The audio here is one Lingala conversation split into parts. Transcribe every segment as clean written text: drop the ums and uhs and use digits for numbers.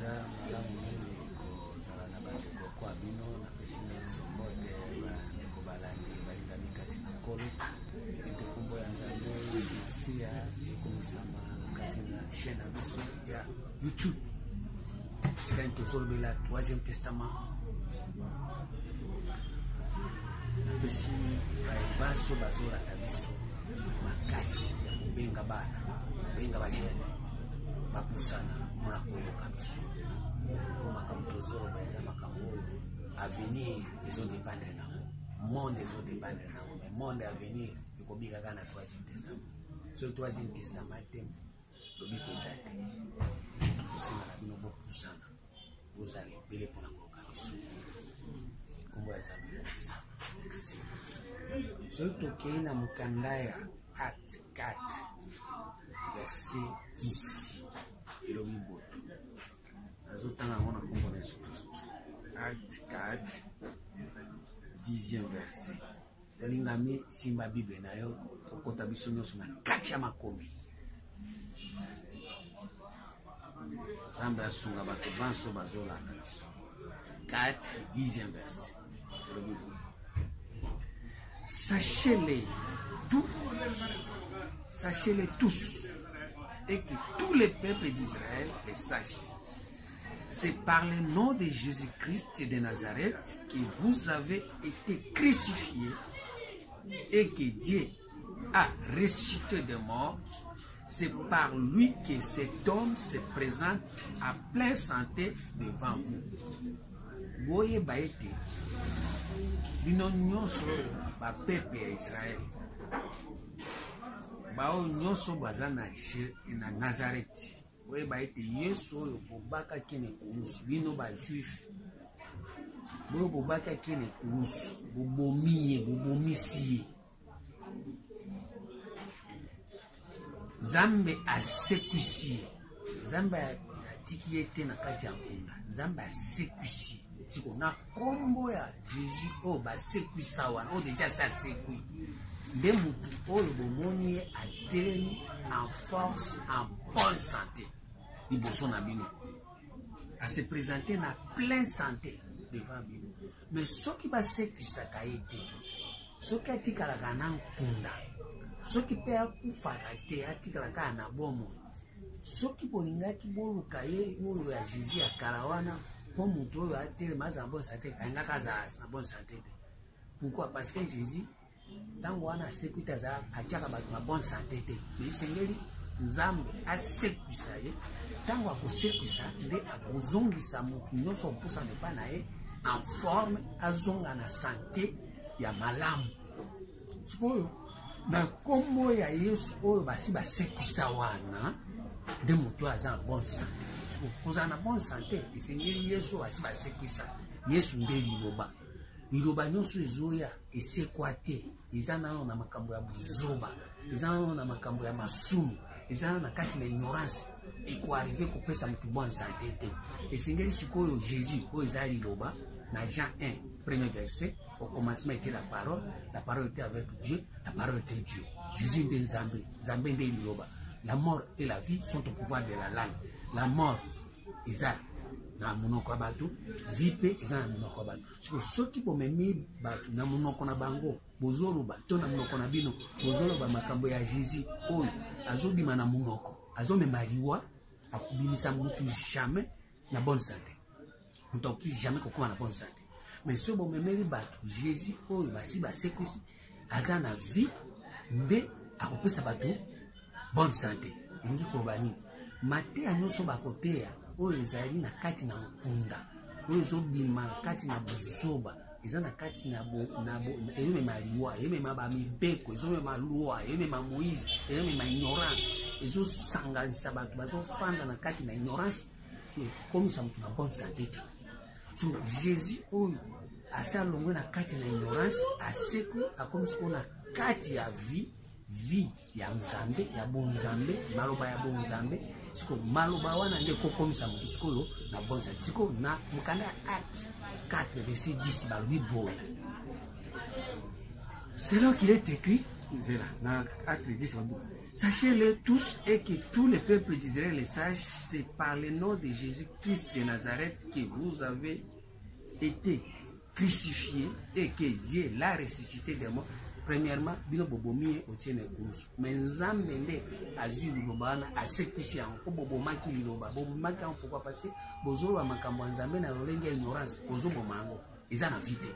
penza malamu mingi kozala na bandeko kwa bino na pesi nyonso mbote bandeko balandi balingami kati na nkolo ete kombo ya nzambe masiya ekomisama kati na chaîne na biso ya YouTube sika tozolobela 3e testament napesi bayebaso bazolanda biso makasi ya kobenga bana kobenga bajene bapusana mpona koyoka biso mpo makambo tozoloba eza makambo oyo avenir ezodépendre nango monde ezodépendre nango mais monde avenir ekobika kaka na 3e testament so 3e testament te lobiko eza te tokosenga na bino bopusana bozala ebele mpona koyoka biso kombo ya nzambe ekobisama merci soki tokei na mokanda ya acte 4 verset 10 elobi boye nazotanga yango na kombo na yesu kristu acte 4 10e verset yalingami simba bible na yo okota biso nyonso na kati ya makomi nzambe asunga bato banso bazolanda biso 4 10e verset elobi boye sachez-les tous, et que tous les peuples d'Israël les sachent. C'est par le nom de Jésus-Christ de Nazareth que vous avez été crucifiés et que Dieu a ressuscité des morts. C'est par lui que cet homme se présente à pleine santé devant vous. Voyez, baïté, l'union sur ba peuple ya Israël bao nyonso baza na Nazareth oyeba ete yesu oyo bobakaki na ekulusu bino bajuif boyo bobakaki na ekulusu bobomi ye bobomisi ye nzambe asekwisi ye nzambe atiki ye te na kati ya nkunda nzambe asekwisi ye siko na kombo ya Jésus oyo basekwisa wana oyo deja se asekwi nde mutu oyo bomoni ye atelemi en force en bonne santé liboso na bino ase présente na pleine santé devant bino mais soki basekwisaka ye te soki atikalaka na nkunda soki mpe akufaka te atikalaka na bomoi soki bolingaki boluka ye oyo ya Jésus ya kala wana pour mutu oyo atelema aza na bonne santé ayingaka azala na bonne santé te pourquoi parce que Jésus ntango wana asekwita aza atiaka bato na bonne santé te mais esengeli nzambe asekwisa ye ntango akosekwisa nde akozongisa motu nyonso opusana epai na ye en forme azonga na santé ya malamu sikoyo na kombo ya yesu oyo basi basekwisa wana nde motu aza na bonne santé kozala na bonne santé esengeli yesu basi basekwisa yesu nde liloba nyonso ezoya esekwa te eza nano na makambo ya buzoba eza nano na makambo ya masumu eza nano na kati na ignorance ekoarrive kopesa motu bonne santé te esengeli sikoyo Jésus oyo eza liloba na Jean 1 premier verset au commencement était la parole était avec Dieu, la parole était Dieu. Jésus nde nzambe nde liloba. La mort et la vie sont au pouvoir de la langue. La mort eza na monoko bato, vie pe eza na monoko bato. Soki bomemi bato na monoko na bango, bozoloba to na monoko na bino, bozoloba makambo ya Jésus oyo azobima na monoko, azomema liwa akubimisa mutu jamais na bonne santé. Mutu qui jamais kokoma na bonne santé. Mais si vous memeli bato Jésus oyo basi basekwisi aza na vie nde akopesa bato bonne santé. Ingi kobani mate anyonso bakoteya oyo ezali na kati na nkunda oyo ezobima na kati na buzoba eza na kati na eyomema liwa eyomema bamibeko ezomema loi eyomema Moïse eyomema ignorance ezosanganisa bato bazofanda na kati na ignorance ekomisa motu na bonne santé te. So Jésus oyo asa longwe na kati na ignorance aseku akomisa na kati ya vie ya nzambe ya bonzambe maloba ya bonzambe siko maloba wana nde kokomisa motu sikoyo na bonne santé siko na mukanda acte 4 verset 10 balobi boya c'est là qu'il est écrit dans acte 10 Sachez-le tous et que tous les peuples d'Israël le sachent, c'est par le nom de Jésus-Christ de Nazareth que vous avez été crucifié et que Dieu l'a ressuscité des morts. Premièrement, bino bobomi o tiene kurusu. Menzambe nde azu lilobana asekisi yango bobomaki liloba. Bobomaki yango pourquoi parce que bozoloba makambo ya Nzambe na lolenge ya ignorance bozoboma yango. Eza na vite.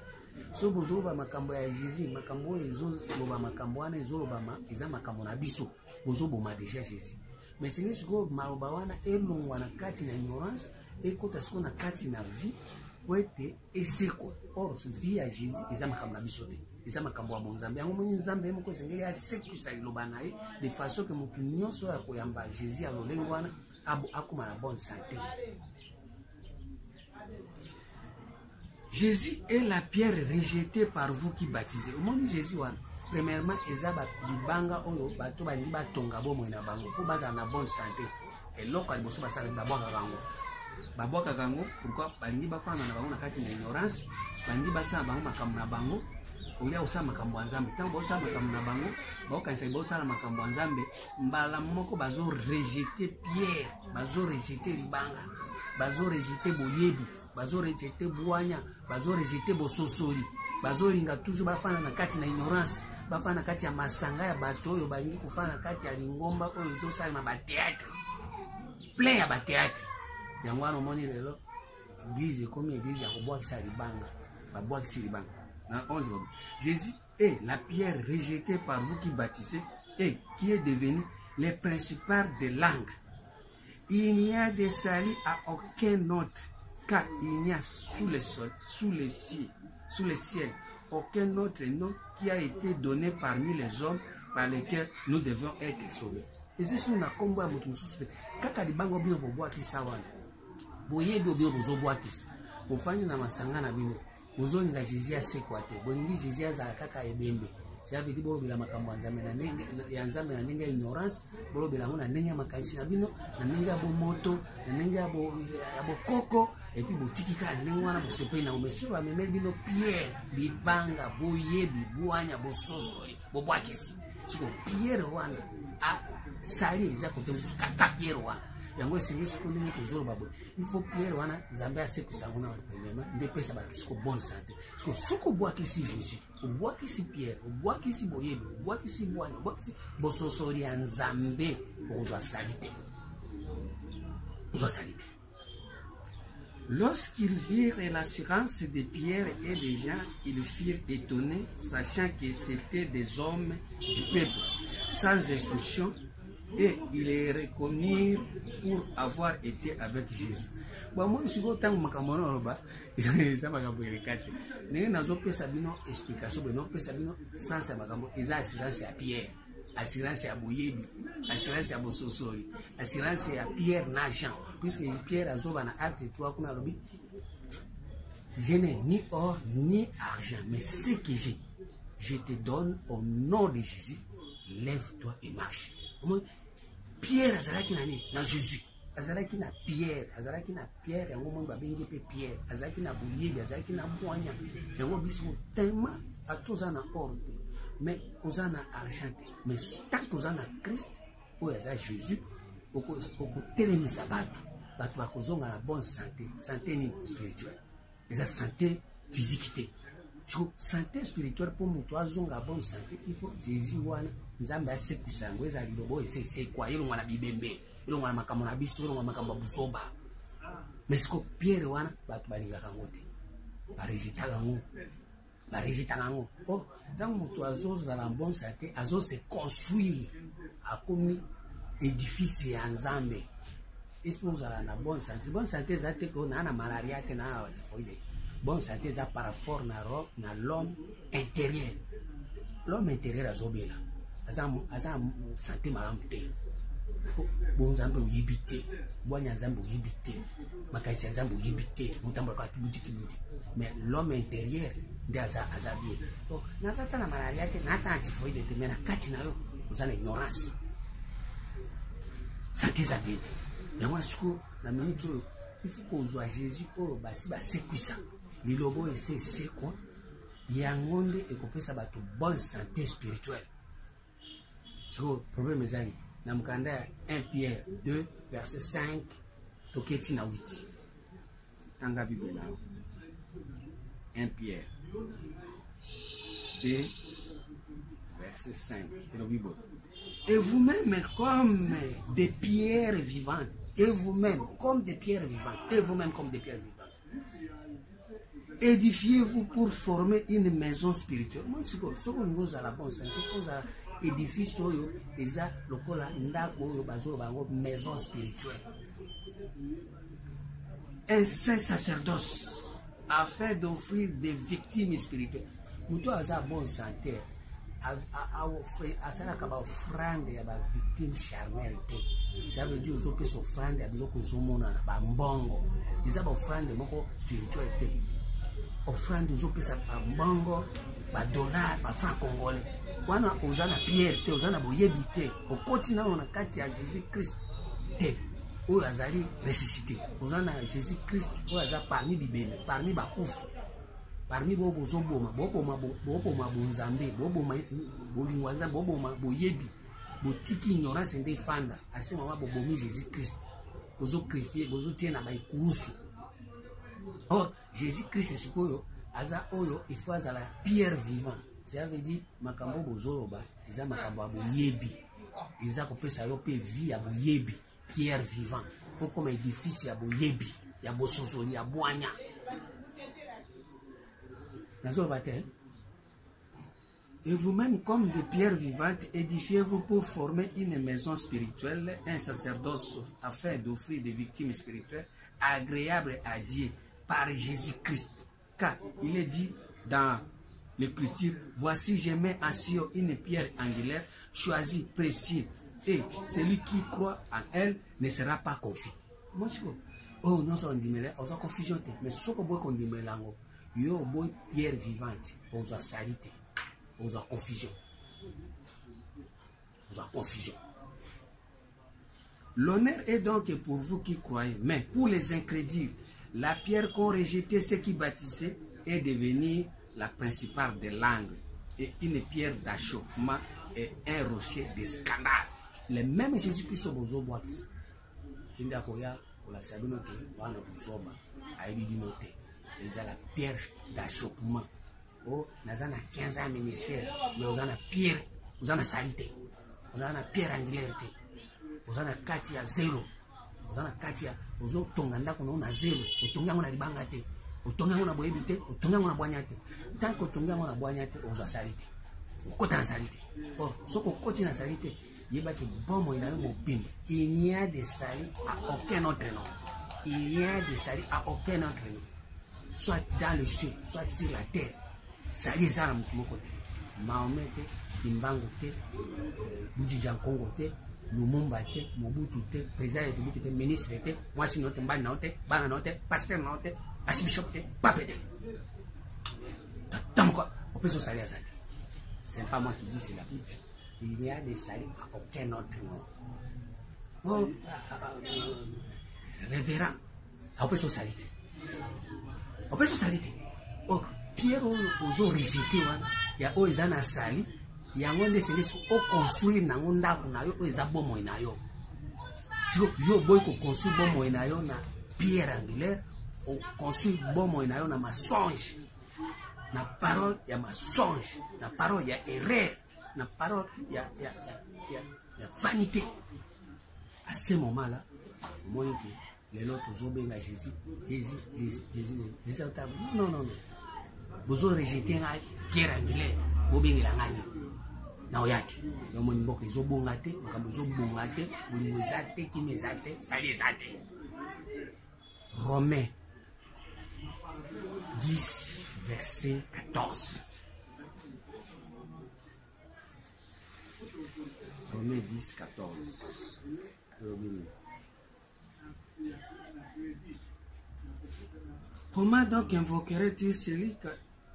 So bozoloba makambo ya Jésus, makambo ezoloba makambo wana ezolobama eza makambo na biso. Bozoboma déjà Jésus. Mais c'est que siko maloba wana elongwa na kati na ignorance ekota siko na kati na vie wete eseko. Or vie ya Jésus eza makambo na biso te. Eza makambo ya bonzambe. Yango moni Nzambe moko esengeli asekisa liloba na ye de façon que mutu nyonso ya koyamba Jésus alolengo wana akoma na bonne santé. Jésus est la pierre rejetée par vous qui baptisez. Au monde Jésus, premièrement, ezaba libanga oyo bato balingi batonga bomoi na bango po baza na bonne santé. Et loko aliboso basala babwaka bango. Babwaka bango pourquoi balingi bafana na bango na kati na ignorance, balingi basala bango makambo na bango. Olia osala makambo ya Nzambe. Tango bosala makambo na bango, baokanisa bosala makambo ya Nzambe, mbala moko bazo rejeter pierre, bazo rejeter libanga, bazo rejeter boyebi. Bazo rejeter bwanya, bazo rejeter bososoli, bazo linga toujours bafana na kati na ignorance, bafana na kati ya masanga ya bato oyo balingi kufana na kati ya lingomba oyo ezosala na ba théâtre. Plein ya ba théâtre. Yango wana moni lelo église comme église ya kobwakisa libanga, babwakisa libanga. Na 11. Jésus est la pierre rejetée par vous qui bâtissez et qui est devenu le principal des langues. Il n'y a de salut à aucun autre. Car il n'y a sous le ciel, aucun autre nom qui a été donné parmi les hommes par lesquels nous devons être sauvés. Et c'est sur la combat de mon souci. Kaka di bango bino bobo akisawan. Boye bino bozo bobo akis. Bofani na masanga na bino. Bozo nga Jésus asekwate. Boningi Jésus azala kaka ebembe. Ça veut dire que la makambo Nzambe na ndenge ya Nzambe na ndenge ignorance, bolo bela mona ndenge makanisi na bino, na ndenge ya moto, na ndenge ya koko, et puis botiki ka ndenge wana bosepe na monsieur ba memeli bino pierre, bibanga, boyebi, buanya, bososoli, bobwakisi. Siko pierre wana a sali eza kote musu kaka pierre wana. Yango singi siko ndenge tozolo babo. Il faut pierre wana Nzambe asekisa ngona premièrement, ndepesa ba siko bonne santé. Siko soko bwakisi Jésus. Obwakisi pierre, obwakisi boyebi, obwakisi bwana, obwakisi bososoli ya Nzambe ozwa salite. Ozwa salite. Lorsqu'ils virent l'assurance des pierres et des gens, ils furent étonnés, sachant que c'était des hommes du peuple, sans instruction, et ils les reconnurent pour avoir été avec Jésus. Bon, moi, je suis content de ça m'a rappelé quatre. Mais nous avons fait sabino explication, nous avons fait sabino sans ça m'a rappelé. Ils ont assurance à Pierre, assurance à Boyebi, assurance à Bososoli, assurance à Pierre Nagent. Puisque Pierre a zoba na acte 3 qu'on a dit, je n'ai ni or ni argent, mais ce que j'ai, je te donne au nom de Jésus. Lève-toi et marche. Pierre azalaki nani na Jésus. Azalaki na Pierre, yango mo babengi pe Pierre, azalaki na boyebi, azalaki na mwanya. Yango biso tellement atozana or, mais ozana argent, mais tant ozana Christ, ou aza Jésus, oko telemisa batu bakozonga na bonne santé, santé ni spirituelle. Eza santé physique. Santé spirituelle pour mutu azonga bonne santé, il faut Jésus wana Nzambe asekisa yango eza lilobo ese kwa ilongwa na bibembe. Ilongwa na makambo na biso, ilongwa na makambo busoba. Mais siko Pierre wana batu balingaka ngo te. Barejita ngo. Oh, tango mutu azozala bonne santé, azo se construire akomi édifice ya Nzambe. Il faut zala na bonne santé. Bonne santé za te ko na malaria te na typhoïde. Bonne santé za par rapport na l'homme intérieur. L'homme intérieur azobela. Aza santé malamu te. Bon Nzambe uyibite. Bwanya Nzambe uyibite. Makaisi Nzambe uyibite. Mutambo kwa kibudi. Mais l'homme intérieur nde aza bien. Donc na sata na malaria te na ta typhoïde te mena kati na yo. Uzana ignorance. Santé za bien. Yango siko na minute il faut qu'on soit Jésus au basi ba sekwisa. Lilobo ese seko yangonde ekopesa bato bonne santé spirituelle. C'est le problème, mes amis. Dans le 1 Pierre 2, verset 5, Toketi na 8. Tanga Bible là. 1 Pierre 2, verset 5. Et vous-même comme des pierres vivantes. Et vous-même comme des pierres vivantes. Et vous-même comme des pierres vivantes. Édifiez-vous pour former une maison spirituelle. Moi, ce que nous avons la bonne santé, nous avons édifice déjà le maison spirituelle. Un saint sacerdoce afin d'offrir des victimes spirituelles. Nous avons la bonne santé. À offrir à ça la offrande à la victime charnelle. Ça veut dire que les offrandes à biloko zomona ba mbongo. Ils ont offrande moko spiritualité. Offrande aux opesa ba mbongo, ba dollar, ba franc congolais. Wana ozana pierre te, ozana boyebi te. Au continent on a kati ya Jésus Christ te. Oyo azali ressuscité. Ozana Jésus Christ oyo azali parmi bibele, parmi bakufu. Parmi bobo zoboma, boboma bonzambe, boboma bolingwaza, boboma boyebi, botiki ignorance nde fanda, ase mama bobomi Jésus Christ. Bozo Christier, bozo tiena ba ikurusu. Or Jésus Christ sikoyo aza oyo il faut azala pierre vivant. Ça veut dire makambo bozoroba, eza makambo boyebi. Eza kopesa yo pe vie ya boyebi, pierre vivant. Po comme édifice ya boyebi, ya bososoli ya boanya. Et vous-même, comme des pierres vivantes, édifiez-vous pour former une maison spirituelle, un sacerdoce, afin d'offrir des victimes spirituelles agréables à Dieu par Jésus-Christ. Car il est dit dans l'Écriture, voici je mets en Sion une pierre angulaire, choisie, précieuse, et celui qui croit en elle ne sera pas confus. Oh non, ça on dit, on a confusion, mais ce qu'on dit, yo boy pierre vivante, on a salité, on a confusion. On a confusion. L'honneur est donc pour vous qui croyez, mais pour les incrédules, la pierre qu'ont rejeté ceux qui baptisaient est devenue la principale des langues et une pierre d'achoppement et un rocher de scandale. Les mêmes Jésus-Christ sont aux boîtes. Il y a la sabinote, on a pour soba, a noté. Ils ont la pierre d'achoppement. Oh, nous avons 15 ans ministère, mais nous avons la pierre, nous avons la salité. Nous avons la pierre angulaire. Nous avons la katia zéro. Nous avons la katia, nous avons tonganda qu'on a zéro. Nous avons la libangate. Nous avons la boyébité, nous avons la boignate. Tant que nous avons la boignate, nous avons la salité. Nous avons la salité. Or, ce qu'on continue la salité, il y a il n'y a de salut à aucun autre nom. Il n'y a de salut à aucun autre nom. Soit dans le ciel, soit sur la terre. Salut ça à mon côté. Mahomet, Kimbango, Boudjidjan Congo, Lumumba, Mobutu, président de l'État, ministre, moi si notre ban note, ban note, pasteur note, archbishop, papete. Tant quoi, on peut se saluer à ça. C'est pas moi qui dis, c'est la Bible. Il y a des saluts à aucun autre nom. Oh, révérend, on peut se saluer. On peut se saluer. Oh, Pierre, aux rejeté, il y a aux gens à sali, il y a un monde qui construit dans un monde où ils ont bon moyen. Si vous voulez construire bon moyen na pierre angulaire, on construit bon moyen na mensonge. Na parole, il y a mensonge. Na parole, il y a erreur. Na parole, il y a vanité. À ce moment-là, moi, les autres ont à Jésus. Jésus. Non. Vous avez rejeté la pierre angulaire. Vous avez rejeté la pierre. Na oyaki yo moni mboka ezobonga te makambo ezobonga te bolingo eza te kimi eza te sali eza te. Romains 10 verset 14. Romains 10 14. Comment donc invoquerait-il celui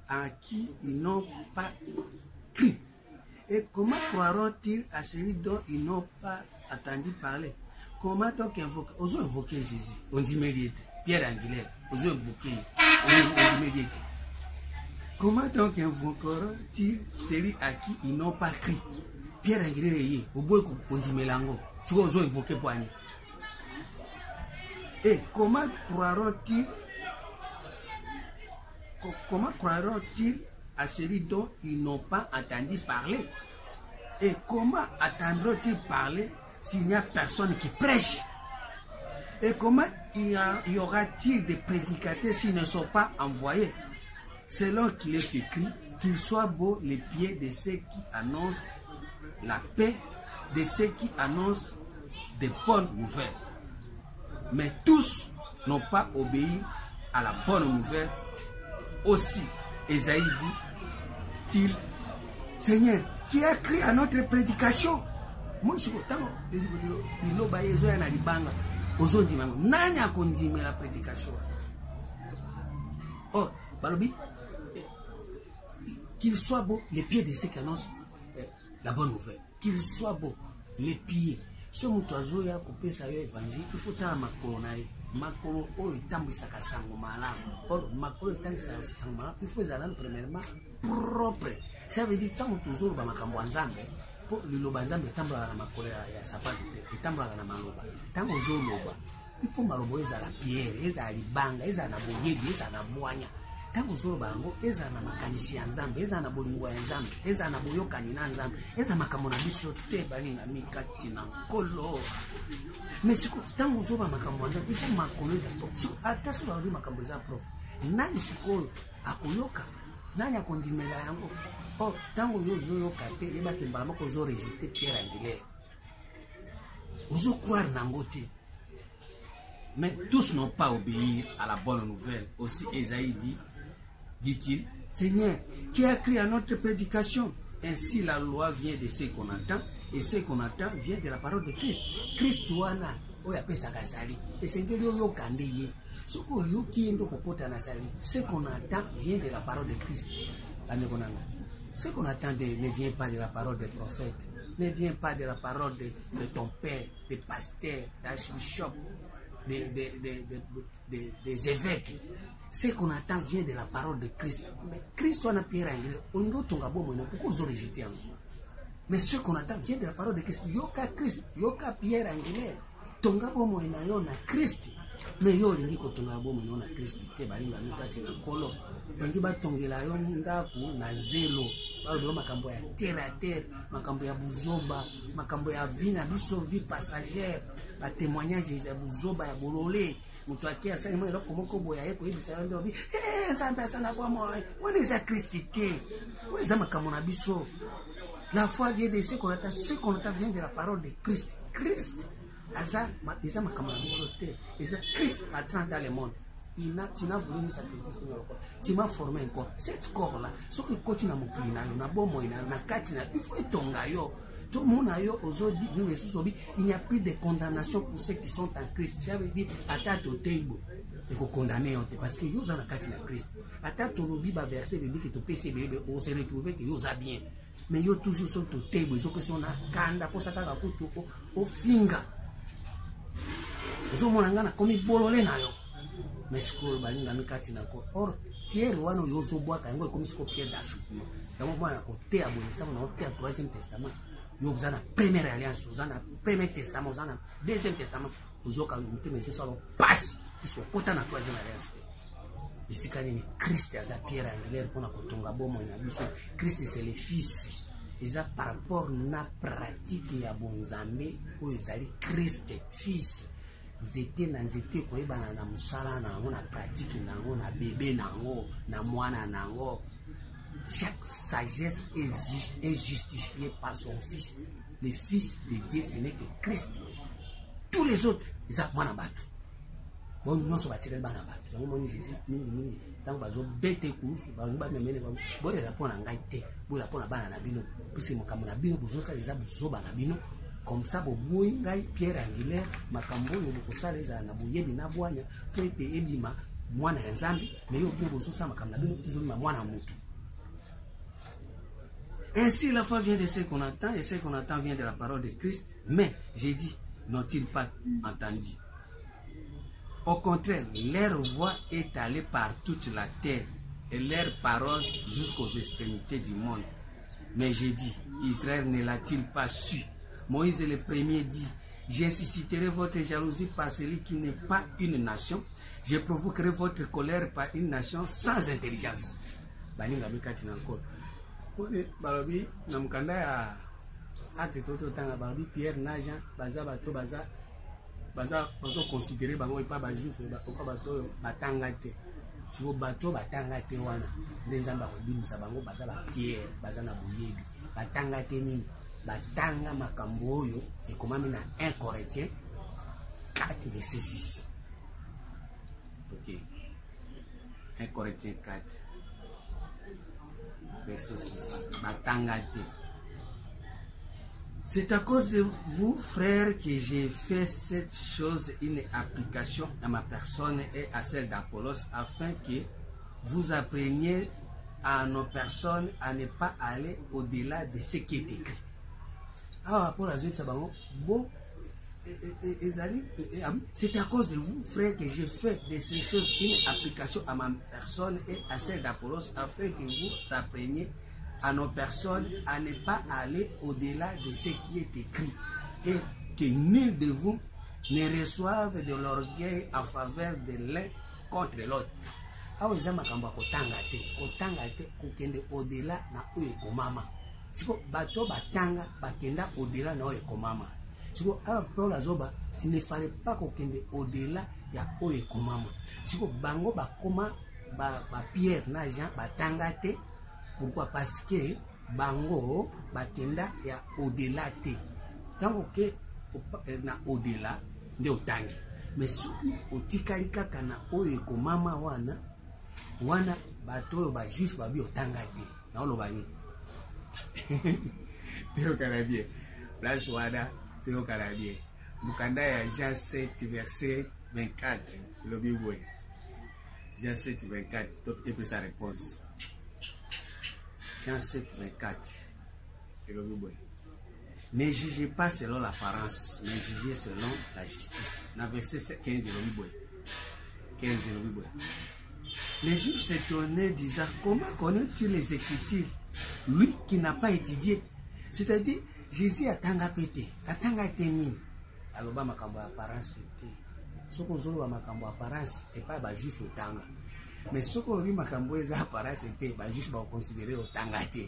à qui ils n'ont pas cru? Et comment croiront-ils à celui dont ils n'ont pas entendu parler? Comment donc invoquer? Ils ont invoqué Jésus. On dit Méliette. Pierre angulaire. Ils ont invoqué. On dit Méliette. Comment donc invoqueront-ils celui à qui ils n'ont pas cru? Pierre Angélil, au bout qu'on dit mélango, tu vas oser évoquer poignet. Et comment croiront-ils à celui dont ils n'ont pas entendu parler? Et comment attendront-ils parler s'il n'y a personne qui prêche? Et comment y aura-t-il des prédicateurs s'ils ne sont pas envoyés? Selon qu'il est écrit, qu'ils soient beaux les pieds de ceux qui annoncent la paix, de ceux qui annoncent des bonnes nouvelles. Mais tous n'ont pas obéi à la bonne nouvelle. Aussi, Ésaïe dit-il, Seigneur, qui a cru à notre prédication? Moi, je suis content. La prédication. Oh, Balobi, qu'il soit beau les pieds de ceux qui annoncent la bonne nouvelle. Qu'il soit beau les pieds. Ce moutazo ya coupé ça évangile, il faut ta makolo na makolo o itambisa sango malamu. Or makolo itambisa sango malamu, il faut zalana premièrement propre. Ça veut dire tant toujours ba makambo nzambe po liloba nzambe tambula na makolo ya sapato te, tambula na maloba. Tango zo loba, il faut malobo ezala pierre, ezala libanga, ezala na boyebi, ezala na mwanya. Tango zo bango ezala na makanisi ya nzambe, ezala na bolingo ya nzambe, ezala na boyokani na nzambe, ezala makambo na biso te bali na mikati na nkolo. Mais siko tango zo ba makambo ya nzambe, il faut makolo eza pro. Siko ataso ba ri makambo eza pro. Nani siko akoyoka? Nani akondimela yango? Oh, tango yo zo yoka te eba kimbala mako zo rejeter Pierre Angélil. Ozo croire nango te. Mais tous n'ont pas obéi à la bonne nouvelle. Aussi Ésaïe dit-il, Seigneur, qui a cru à notre prédication? Ainsi la loi vient de ce qu'on entend, et ce qu'on entend vient de la parole de Christ. Christ wana oya pesa kasali. Et c'est que yo kandeye. Ce qu'on entend vient de la parole de Christ. Ce qu'on attend ne vient pas de la parole des prophètes, ne vient pas de la parole de ton père, des pasteurs, d'archbishop, des évêques. Ce qu'on attend vient de la parole de Christ. Mais Christ, on a Pierre Angélil, on y pourquoi vous rejetez? Mais ce qu'on attend vient de la parole de Christ. Yoka Christ, Yoka Pierre Angélil, tonga bomo na yo na Christ. Mais yo lingi ko tonga bomo na Christ te balinga mikati na kolo. Bangi batongela yo ndaku na zelo. Balo makambo ya terre à terre, makambo ya buzoba, makambo ya vie na biso vie passagère, ba témoignage ya buzoba ya bololé. Mutu akia sasa mwe loko moko boya yeko ibisa ndo bi samba sana kwa moi wani za Christité wani za makambo na biso. La foi vient de ce qu'on attend vient de la parole de Christ. Christ aza déjà makambo na biso te. Et Christ entrant dans le monde. Tu n'as voulu ni sacrifice ni corps. Tu m'as formé un corps. Cet corps là, ce que coach na mokili na yo na bomo na kati na il faut etonga yo. Tout le monde a eu aujourd'hui, il n'y a plus de condamnation pour ceux qui sont en Christ. Ça veut dire, attaque au table, et qu'on condamne, parce que vous avez un Christ. Attaque au lobby, verset, que tu peux se retrouver que vous avez bien. Mais vous toujours sur le table, ils ont que son kanda pour s'attaquer au finger. Vous avez comme il bololé na yo. Mais ce que vous avez dit, or, Pierre, wano yo so bois, quand vous comme ce que Pierre d'Achou. Dans le moment où on a à ça, on a au Troisième Testament. Vous avez la première alliance, vous avez le premier testament, vous avez le deuxième testament, vous avez le ça passe, puisque vous avez la troisième alliance. Ici, quand il y a Christ, il y a Pierre Angélil, Christ, c'est le Fils. Et ça, par rapport à la pratique, il y a bon Zambé, où ils allaient Christ, Fils. Vous étiez dans les étés, vous avez la musala, la pratique, la bébé, la moine, chaque sagesse est justifiée par son Fils. Le Fils de Dieu, ce n'est que Christ. Tous les autres, ils sont en battu. Bon, nous sommes battus en battu. Donc, Jésus, nous, tant que nous bête couf, nous va mener bon les rapports en gaité, bon les rapports en bananabino, puisque mon camonabino, vous ça les abus banabino, comme ça, vous bouillez Pierre Angélil, ma cambo, vous ça les anabouillés, binaboigne, fait payer bima, moi un zambi, mais vous ça ma camonabino, ils ont ma moine en moutou. Ainsi, la foi vient de ce qu'on entend, et ce qu'on entend vient de la parole de Christ. Mais, j'ai dit, n'ont-ils pas entendu? Au contraire, leur voix est allée par toute la terre, et leur parole jusqu'aux extrémités du monde. Mais j'ai dit, Israël ne l'a-t-il pas su? Moïse le premier dit, je susciterai votre jalousie par celui qui n'est pas une nation. Je provoquerai votre colère par une nation sans intelligence. Baninga mikati na encore. Balobi na mukanda ya ate toto tanga balobi Pierre na Jean baza bato baza considéré bango pas ba juif ba bato batanga te. Siko bato batanga te wana nzamba kobimisa bango baza ba Pierre baza na boyebi batanga te nini batanga makambo oyo ekomami na 1 Corinthiens 4 verset 6. OK. 1 Corinthiens 4 verset 6. Batanga te. C'est à cause de vous, frères, que j'ai fait cette chose, une application à ma personne et à celle d'Apollos, afin que vous appreniez à nos personnes à ne pas aller au-delà de ce qui est écrit. Ah, c'est à cause de vous, frères, que j'ai fait de ces choses une application à ma personne et à celle d'Apollos, afin que vous appreniez à nos personnes à ne pas aller au-delà de ce qui est écrit et que nul de vous ne reçoive de l'orgueil en faveur de l'un contre l'autre. Awa eza makambo kotanga te kokende au-delà na oyo ekomama. Siko bato batanga bakenda au-delà na oyo ekomama. Siko awa Paul azoba il ne fallait pas kokende au-delà ya oyo ekomama. Siko bango bakoma ba Pierre na Jean batanga te. Pourquoi? Parce que bango batenda ya au-delà te. Tango ke na au-delà nde otangi. Mais soki otikali kaka na oyo ekomama wana bato oyo ba juif babi otanga te. Na oloba ni. Teo karabie. Place wada teo karabie. Mukanda ya Jean 7 verset 24. Le Bible. Jean 7 24. Top et sa réponse. Jean 7, 24. Ne jugez pas selon l'apparence, mais jugez selon la justice. Dans verset 15, les Juifs s'étonnaient, disant, comment connaît-il les Écritures, lui qui n'a pas étudié? C'est-à-dire, Jésus a tanga pété, a tanga téni. Alors, ma kambo apparence, ce qu'on zolo ma kambo apparence, et pas ba Juif et tanga. Mais ce qu'on vit makambo eza apparence était ba juste ba considérer otanga te.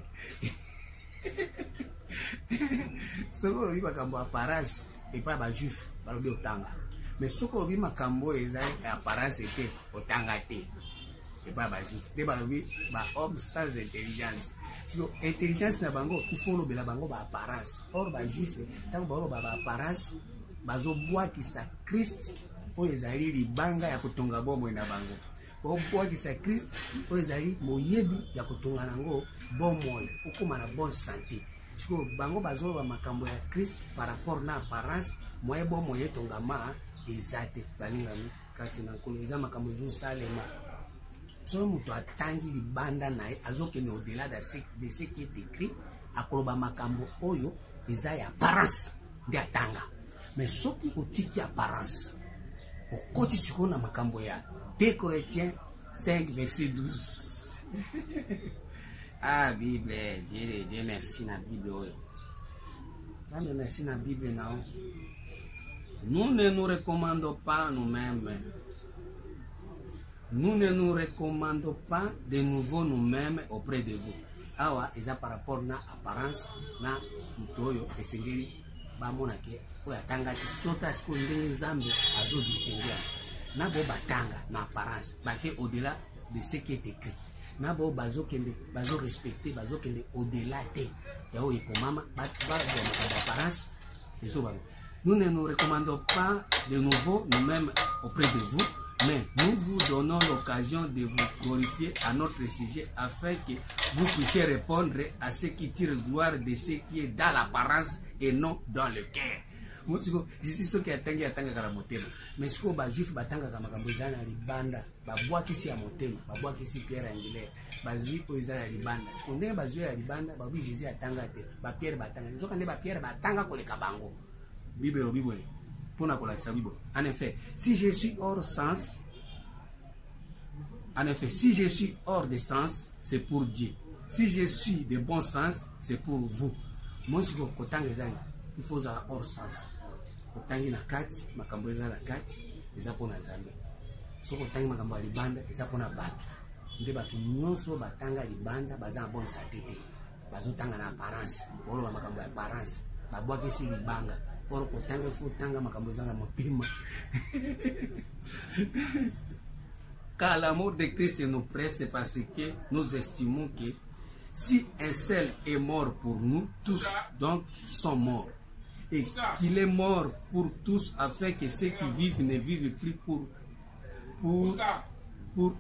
Ce qu'on vit makambo apparence et pas ba juif ba lobi otanga. Mais ce qu'on vit makambo eza apparence était otanga te. Et pas ba juif. Te ba lobi ba homme sans intelligence. Si intelligence na bango il faut lobela bango ba apparence. Or ba juif tant ba ba apparence bazo bois qui sa Christ o ezali libanga ya kotonga bomo na bango. Pourquoi que c'est Christ, ezali moyebi ya kotonga nango bon moyo, okoma na bonne santé. Siko bango bazolo ba makambo ya Christ par rapport na apparence, moye bon moyo tongama ezate balinga mi kati na koloza makambo zo salema. So muto atangi libanda na azoke ne au-delà de ce qui est écrit, akoloba makambo oyo eza ya apparence de atanga. Mais soki otiki apparence, okoti siko na makambo ya 2 Corinthiens 5, verset 12. Ah, Bible, Dieu merci na Bible. Dieu merci na Bible. Nous ne nous recommandons pas nous-mêmes. Nous ne nous recommandons pas de nouveau nous-mêmes auprès de vous. Awa, ils ont par rapport na apparence, na mutoyo, et sengeli, ba monake, ou ya tanga, tota siko ndenge nzambe, azo distinguer. Nabo batanga na apparence baké au-delà de ce qui est écrit. Nabo bazo kende bazo respecter bazo kende au-delà de yao ekomama apparence. Nous ne nous recommandons pas de nouveau nous-mêmes auprès de vous, mais nous vous donnons l'occasion de vous glorifier à notre sujet afin que vous puissiez répondre à ce qui tire gloire de ce qui est dans l'apparence et non dans le cœur. Jésus ce qui atanga kala motema mais ce que ba juif batanga kama makambo zana libanda babwa kisi ya motema babwa kisi Pierre Angelaire bazui ko izana libanda ce qu'on ndenge bazui ya libanda babi Jésus atanga te ba Pierre batanga nzoka nde ba Pierre batanga koleka bango Bible pona kola sa Bible. En effet si je suis hors sens, en effet si je suis hors de sens, c'est pour Dieu. Si je suis de bon sens, c'est pour vous. Moi, si vous avez il faut avoir hors sens. Kotangi na kati, makambo eza na kati, eza pona Nzambe. So kotangi makambo ya libanda, eza pona bato. Nde bato nyonso batanga libanda, baza na bonne santé te. Bazo tanga na apparence. Bolo ba makambo ya apparence. Babwaki si libanga. Oro kotanga il faut tanga makambo eza na motema. Car l'amour de Christ nous presse parce que nous estimons que si un seul est mort pour nous, tous donc sont morts. Et qu'il est mort pour tous afin que ceux qui vivent ne vivent plus pour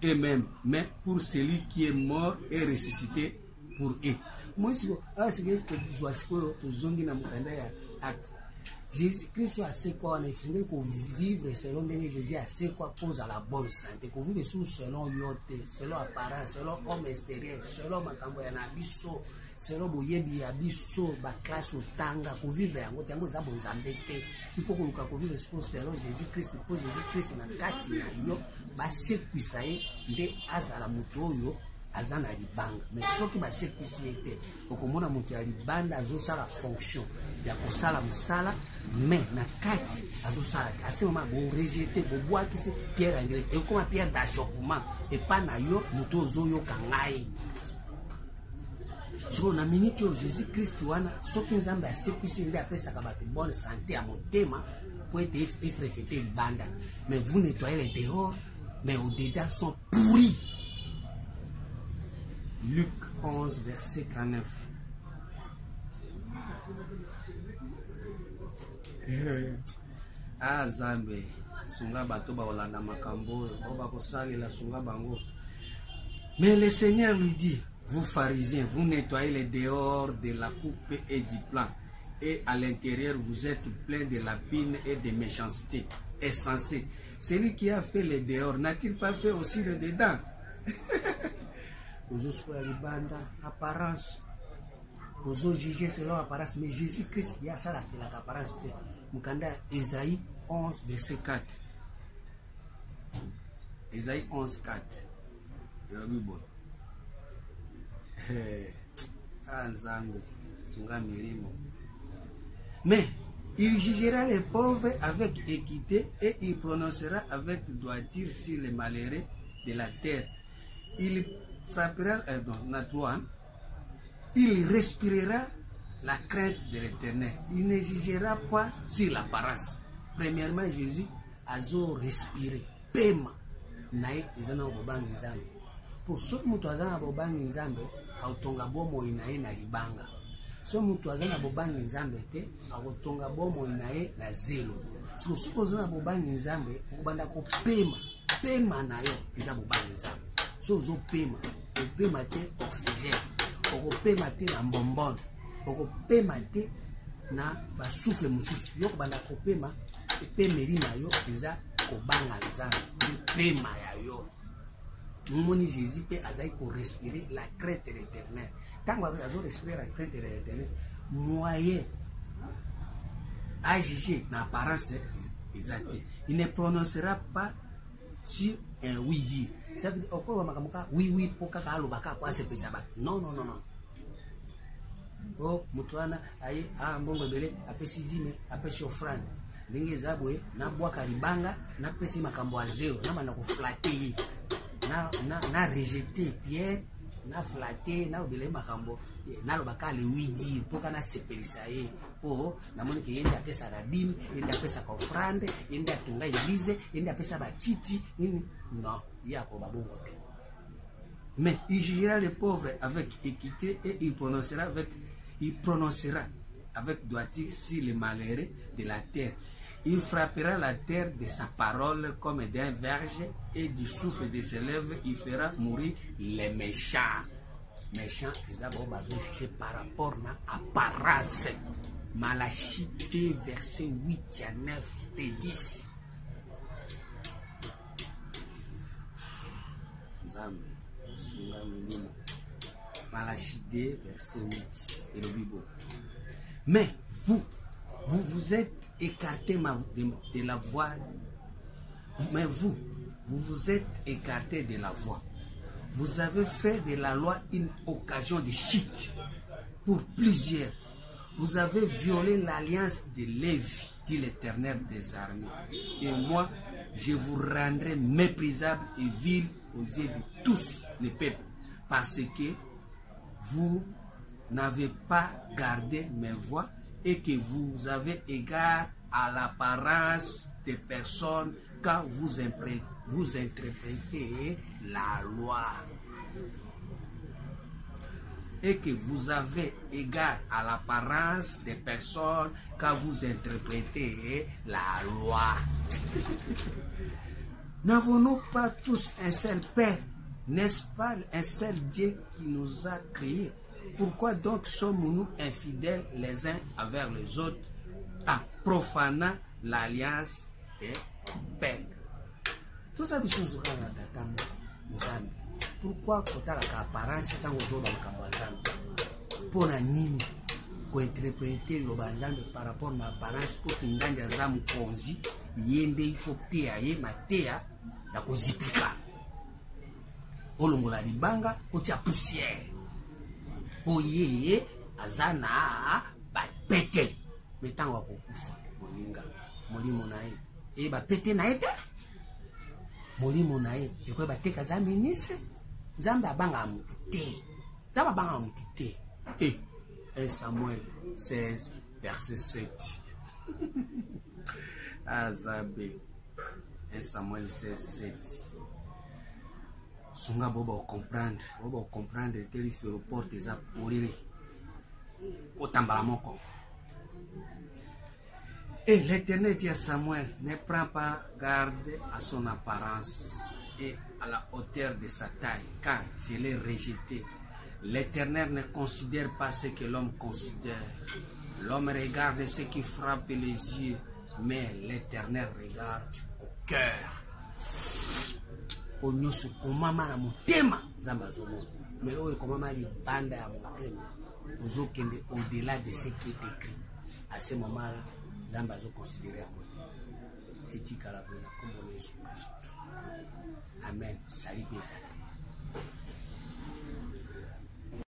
eux-mêmes, mais pour celui qui est mort et ressuscité pour eux. Moi, c'est que Jésus-Christ a ce quoi on est fini qu'on vivre selon Jésus a ce quoi pose à la bonne santé, qu'on vive sous selon yote, selon apparence, selon homme extérieur, selon makambo ya nabiso, selon boyebi ya biso, ba classe otanga, qu'on vive yango tango za bon zambete. Il faut que nous qu'on vive selon Jésus-Christ, pour Jésus-Christ na kati na yo, ba sekwisa ye nde azala muto yo azana libanga. Mais soki ba sekwisi ete, okomona muto ya libanda azosala fonction ya kosala musala, mais na kati azosala à ce moment bon rejeter bo bois qui c'est pierre anglais et comme pierre d'achoppement et pas na yo muto zoyo kangai. So na minute yo Jésus Christ wana soki Nzambe asekwisi nde apesa ka bato bonne santé à motema pour être effréféter libanda, mais vous nettoyez les dehors mais au-dedans sont pourris. Luc 11 verset 39. Ah Nzambe sunga bato ba olanda makambo oba kosalela sunga bango. Mais le Seigneur lui dit, vous pharisiens, vous nettoyez les dehors de la coupe et du plan, et à l'intérieur vous êtes pleins de lapines et de méchanceté. Insensé. Celui qui a fait les dehors n'a-t-il pas fait aussi le dedans? Vous osez la bande apparence. Vous osez juger selon apparence, mais Jésus-Christ il y a ça la apparence. Mukanda Esaïe 11 verset 4. Esaïe 11 4. Mais il jugera les pauvres avec équité et il prononcera avec droiture sur les malheureux de la terre. Il frappera il respirera la crainte de l'Éternel. Il ne jugera pas sur l'apparence. Premièrement, Jésus a respiré. Pema. Nae izana obobangi Nzambe. Pour ceux qui mutazana obobangi Nzambe, autonga bomo inae na libanga. So mutazana obobangi Nzambe te, autonga bomo inae na zelo. So ceux qui zana obobangi Nzambe, obanda ko pema. Pema na yo iza obobangi Nzambe. So zo pema. Pema te oxygène. Pema te na bonbonne. Pema te na ba souffle mususu. Yo banda ko pema, pemeli na yo iza kobanga Nzambe. Pema ya yo. Moni Jésus peut azaï ko respirer la crainte de l'Éternel. Tant que azo respirer la crainte de l'Éternel, moyen à juger l'apparence exacte. Il ne prononcera pas sur un oui dire. Ça veut dire encore makamuka oui oui pour kaka alobaka pour se pesa ba. Non non non non. Oh mutuana ayi mbongo bele apesi dime apesi offrande. Lingi zabwe na bwaka libanga na pesi makambo a zero na bana ko flatter. Na rejeter pierre na flatter na obele makambo na lobaka le widi poka na sepelisa ye po na moni ke yenda pesa la dîme yenda pesa ka offrande yenda tunga église yenda pesa ba kiti non ya ko babongo te. Mais il jugera les pauvres avec équité et il prononcera avec droiture sur les malheureux de la terre. Il frappera la terre de sa parole comme d'un verge et du souffle de ses lèvres, il fera mourir les méchants. Méchants, ils ont jugé par rapport à apparence. Malachie 2, verset 8 à 9 et 10. Malachie 2, verset 8 et le Bible. Mais vous êtes écarté de la voie, mais vous êtes écarté de la voie. vous avez fait de la loi une occasion de chute pour plusieurs. Vous avez violé l'alliance de Lévi, dit l'Éternel des armées. Et moi, je vous rendrai méprisable et vil aux yeux de tous les peuples, parce que vous n'avez pas gardé mes voies et que vous avez égard à l'apparence des personnes quand vous interprétez la loi. Et que vous avez égard à l'apparence des personnes quand vous interprétez la loi. N'avons-nous pas tous un seul Père? N'est-ce pas un seul Dieu qui nous a créés? Pourquoi donc sommes-nous infidèles les uns envers les autres, en profanant l'alliance des pères? Tout ça, c'est ce qu'on a. Pourquoi quand la apparence est en haut dans le Kamazan? Pour un nini, pour interpréter le banzan par rapport à l'apparence, pour qu'il y ait des âmes conzi, yende il faut théailler ma théa, la kozipika. Olongola libanga, otia poussière. Oye, azana, ba pété. Mettant wa pokufa, moninga, molimo nae. Et ba pété naete? Molimo nae. Et quoi ba te kaza ministre? Zamba banga mutute. Zamba banga mutute. Et 1 Samuel 16, verset 7. Azabé. 1 Samuel 16, 7. Sunga bobo comprendre que il faut le porter des apports. Otambalamoko. Et l'Éternel dit à Samuel, ne prends pas garde à son apparence et à la hauteur de sa taille, car je l'ai rejeté. L'Éternel ne considère pas ce que l'homme considère. L'homme regarde ce qui frappe les yeux, mais l'Éternel regarde au cœur. Onyosu komama na motema zamba zomo. Mais oyo komama li banda ya motema. Ozo kende au-delà de ce qui est écrit. À ce moment-là, zamba zo considérer moi. Et dit qu'à la bonne comme Jésus Christ. Amen. Salut Bézat.